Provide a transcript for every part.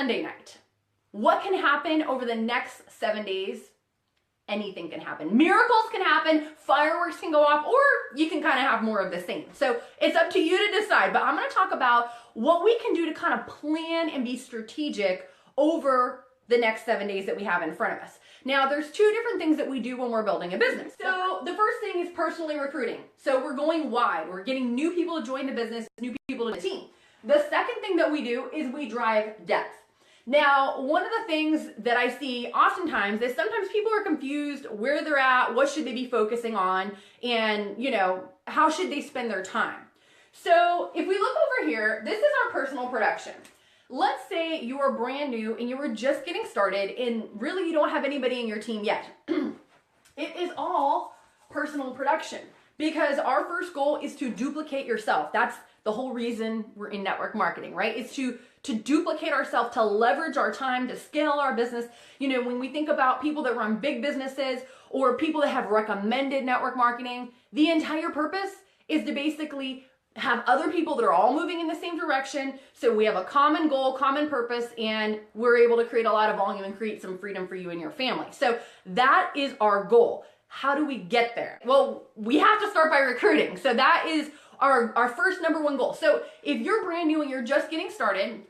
Sunday night. What can happen over the next 7 days? Anything can happen. Miracles can happen, fireworks can go off, or you can kind of have more of the same. So it's up to you to decide, but I'm going to talk about what we can do to kind of plan and be strategic over the next 7 days that we have in front of us. Now, there's two different things that we do when we're building a business. So the first thing is personally recruiting. So we're going wide. We're getting new people to join the business, new people to the team. The second thing that we do is we drive depth. Now, one of the things that I see oftentimes is sometimes people are confused where they're at, what should they be focusing on, and, how should they spend their time. So if we look over here, this is our personal production. Let's say you are brand new and you were just getting started and really you don't have anybody in your team yet. It is all personal production because our first goal is to duplicate yourself. That's the whole reason we're in network marketing, right? It's to duplicate ourselves, to leverage our time, to scale our business. When we think about people that run big businesses or people that have recommended network marketing, the entire purpose is to basically have other people that are all moving in the same direction. So we have a common goal, common purpose, and we're able to create a lot of volume and create some freedom for you and your family. So that is our goal. How do we get there? Well, we have to start by recruiting. So that is our first number one goal. So if you're brand new and you're just getting started,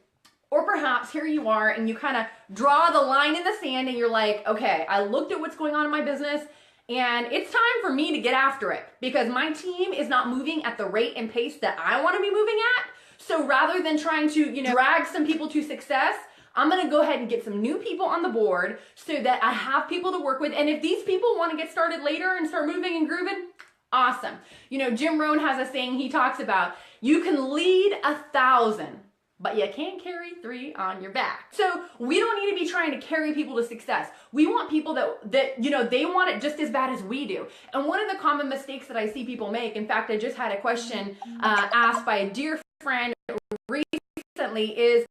or perhaps here you are and you kind of draw the line in the sand and you're like, okay, I looked at what's going on in my business and it's time for me to get after it because my team is not moving at the rate and pace that I want to be moving at. So rather than trying to, drag some people to success, I'm going to go ahead and get some new people on the board so that I have people to work with. And if these people want to get started later and start moving and grooving, awesome. Jim Rohn has a saying he talks about, you can lead 1,000, but you can't carry 3 on your back. So we don't need to be trying to carry people to success. We want people that they want it just as bad as we do. And one of the common mistakes that I see people make, in fact, I just had a question asked by a dear friend recently is,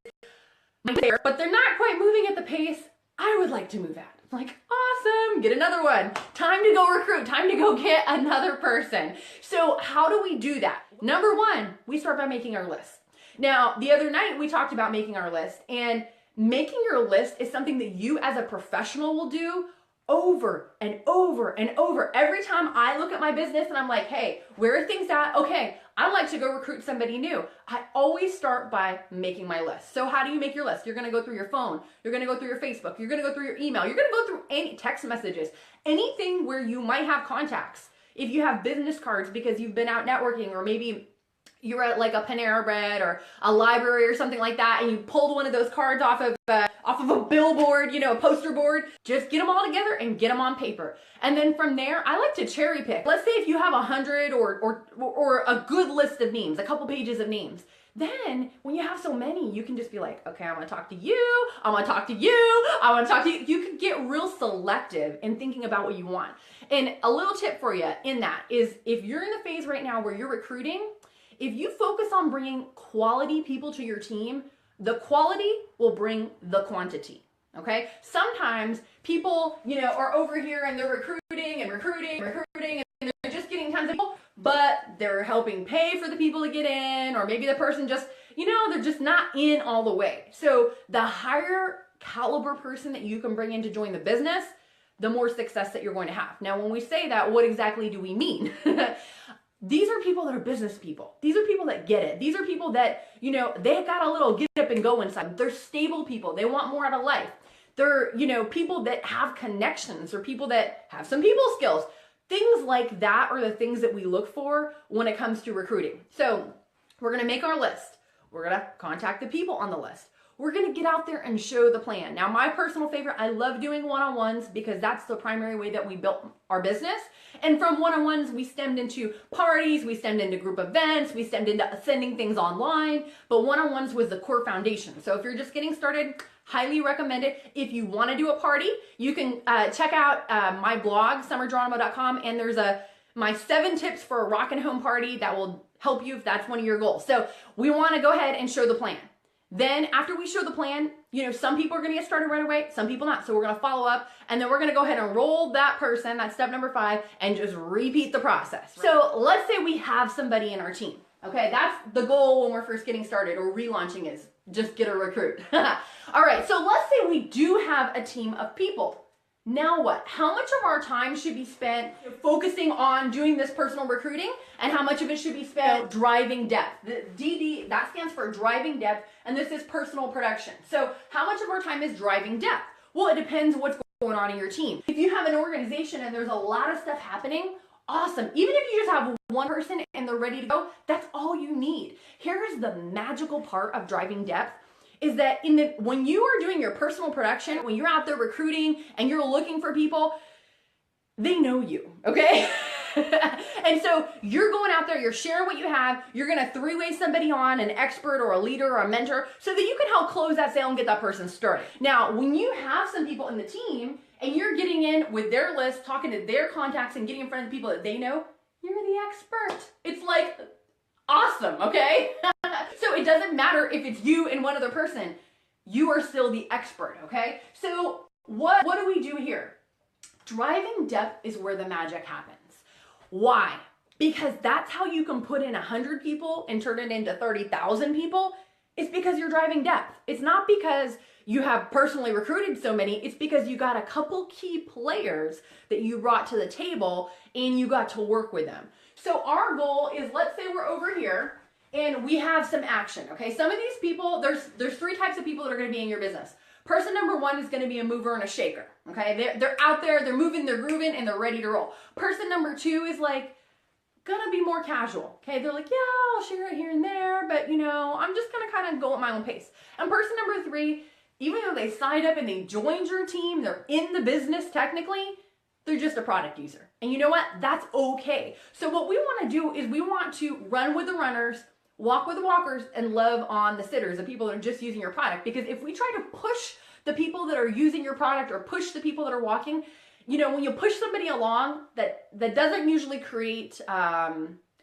but they're not quite moving at the pace I would like to move at. I'm like, awesome, get another one. Time to go recruit, time to go get another person. So how do we do that? Number one, we start by making our list. Now, the other night we talked about making our list, and making your list is something that you as a professional will do over and over and over. Every time I look at my business and I'm like, hey, where are things at? Okay, I'd like to go recruit somebody new. I always start by making my list. So how do you make your list? You're going to go through your phone. You're going to go through your Facebook. You're going to go through your email. You're going to go through any text messages, anything where you might have contacts. If you have business cards because you've been out networking, or maybe you're at like a Panera Bread or a library or something like that, and you pulled one of those cards off of a billboard, a poster board, just get them all together and get them on paper. And then from there, I like to cherry pick. Let's say if you have 100 or a good list of names, a couple pages of names, then when you have so many, you can just be like, okay, I'm going to talk to you. I want to talk to you. I want to talk to you. You can get real selective in thinking about what you want. And a little tip for you in that is, if you're in the phase right now where you're recruiting, if you focus on bringing quality people to your team, the quality will bring the quantity, okay? Sometimes people, are over here and they're recruiting, and they're just getting tons of people, but they're helping pay for the people to get in, or maybe the person just, they're just not in all the way. So the higher caliber person that you can bring in to join the business, the more success that you're going to have. Now, when we say that, what exactly do we mean? These are people that are business people. These are people that get it. These are people that, they got a little get up and go inside. They're stable people. They want more out of life. They're, people that have connections, or people that have some people skills. Things like that are the things that we look for when it comes to recruiting. So we're going to make our list. We're going to contact the people on the list. We're going to get out there and show the plan. Now, my personal favorite, I love doing one-on-ones because that's the primary way that we built our business. And from one-on-ones, we stemmed into parties, we stemmed into group events, we stemmed into sending things online, but one-on-ones was the core foundation. So if you're just getting started, highly recommend it. If you want to do a party, you can check out my blog, summergeronimo.com, and there's my 7 tips for a rockin' home party that will help you if that's one of your goals. So we want to go ahead and show the plan. Then after we show the plan, some people are going to get started right away, some people not. So we're going to follow up, and then we're going to go ahead and roll that person, that's step number 5, and just repeat the process. So let's say we have somebody in our team. Okay, that's the goal when we're first getting started or relaunching is just get a recruit. All right, so let's say we do have a team of people. Now what? How much of our time should be spent focusing on doing this personal recruiting and how much of it should be spent driving depth? The DD, that stands for driving depth, and this is personal production. So how much of our time is driving depth? Well, it depends what's going on in your team. If you have an organization and there's a lot of stuff happening, awesome. Even if you just have one person and they're ready to go, that's all you need. Here's the magical part of driving depth is that when you are doing your personal production, when you're out there recruiting and you're looking for people, they know you, okay? And so you're going out there, you're sharing what you have, you're gonna three-way somebody on, an expert or a leader or a mentor, so that you can help close that sale and get that person started. Now, when you have some people in the team and you're getting in with their list, talking to their contacts and getting in front of the people that they know, you're the expert. It's like awesome, okay? So it doesn't matter if it's you and one other person, you are still the expert, okay? So what do we do here? Driving depth is where the magic happens. Why? Because that's how you can put in 100 people and turn it into 30,000 people. It's because you're driving depth. It's not because you have personally recruited so many, it's because you got a couple key players that you brought to the table and you got to work with them. So our goal is, let's say we're over here and we have some action, okay? Some of these people, there's three types of people that are gonna be in your business. Person number one is gonna be a mover and a shaker, okay? They're out there, they're moving, they're grooving, and they're ready to roll. Person number two is like, gonna be more casual, okay? They're like, yeah, I'll share it here and there, but you know, I'm just gonna kind of go at my own pace. And person number three, even though they signed up and they joined your team, they're in the business technically, they're just a product user. And you know what? That's okay. So what we wanna do is we want to run with the runners, walk with the walkers, and love on the sitters, the people that are just using your product. Because if we try to push the people that are using your product or push the people that are walking, you know, when you push somebody along, that doesn't usually create a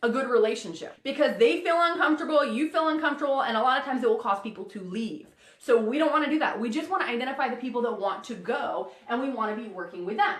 good relationship because they feel uncomfortable, you feel uncomfortable, and a lot of times it will cause people to leave. So we don't want to do that. We just want to identify the people that want to go and we want to be working with them.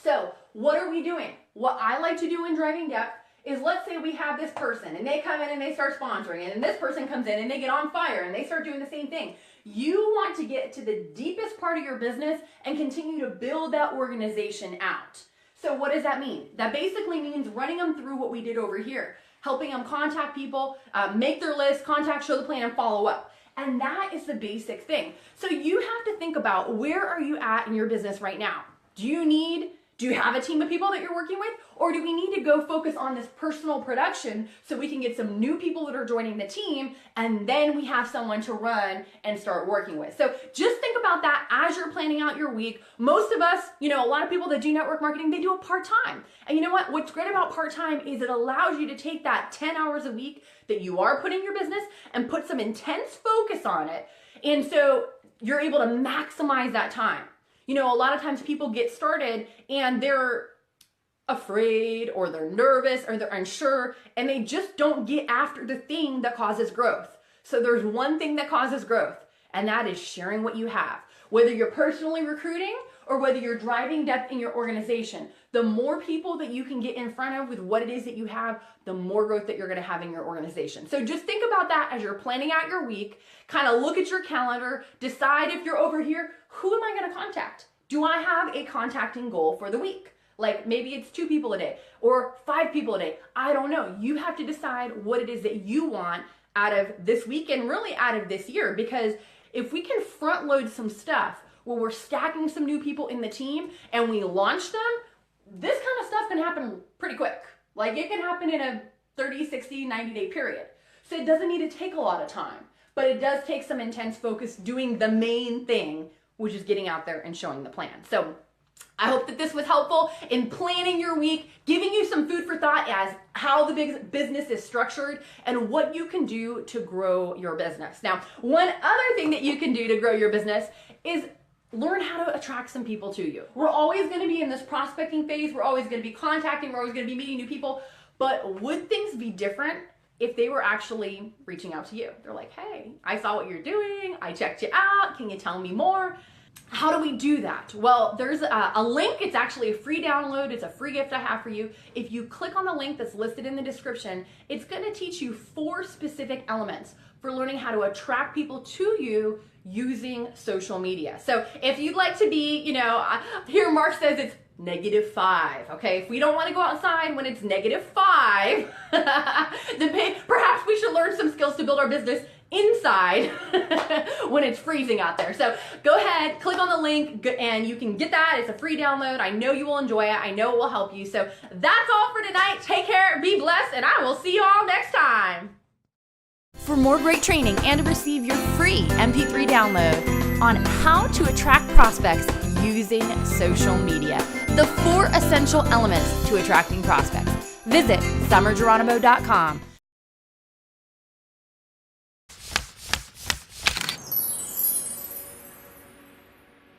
So what are we doing? What I like to do in driving depth is, let's say we have this person and they come in and they start sponsoring, and this person comes in and they get on fire and they start doing the same thing. You want to get to the deepest part of your business and continue to build that organization out. So what does that mean? That basically means running them through what we did over here, helping them contact people, make their list, contact, show the plan, and follow up. And that is the basic thing. So you have to think about, where are you at in your business right now? Do you have a team of people that you're working with? Or do we need to go focus on this personal production so we can get some new people that are joining the team, and then we have someone to run and start working with? So just think about that as you're planning out your week. Most of us, you know, a lot of people that do network marketing, they do it part-time. And you know what? What's great about part-time is it allows you to take that 10 hours a week that you are putting in your business and put some intense focus on it. And so you're able to maximize that time. You know, a lot of times people get started and they're afraid or they're nervous or they're unsure, and they just don't get after the thing that causes growth. So there's one thing that causes growth, and that is sharing what you have. Whether you're personally recruiting or whether you're driving depth in your organization, the more people that you can get in front of with what it is that you have, the more growth that you're gonna have in your organization. So just think about that as you're planning out your week. Kind of look at your calendar, decide if you're over here, who am I gonna contact? Do I have a contacting goal for the week? Like maybe it's 2 people a day or 5 people a day. I don't know. You have to decide what it is that you want out of this week and really out of this year, because if we can front load some stuff where we're stacking some new people in the team and we launch them, this kind of stuff can happen pretty quick. Like it can happen in a 30, 60, 90-day period. So it doesn't need to take a lot of time, but it does take some intense focus doing the main thing, which is getting out there and showing the plan. So I hope that this was helpful in planning your week, giving you some food for thought as how the big business is structured and what you can do to grow your business. Now, one other thing that you can do to grow your business is learn how to attract some people to you. We're always going to be in this prospecting phase. We're always going to be contacting. We're always going to be meeting new people. But would things be different if they were actually reaching out to you? They're like, hey, I saw what you're doing. I checked you out. Can you tell me more? How do we do that? Well, there's a link. It's actually a free download. It's a free gift I have for you. If you click on the link that's listed in the description, it's going to teach you 4 specific elements for learning how to attract people to you using social media. So if you'd like to be, here Mark says it's -5, okay? If we don't want to go outside when it's -5, then perhaps we should learn some skills to build our business inside when it's freezing out there. So go ahead, click on the link, and you can get that. It's a free download. I know you will enjoy it. I know it will help you. So that's all for tonight. Take care, be blessed, and I will see you all next time. For more great training and to receive your free MP3 download on how to attract prospects using social media, the 4 essential elements to attracting prospects, visit summergeronimo.com.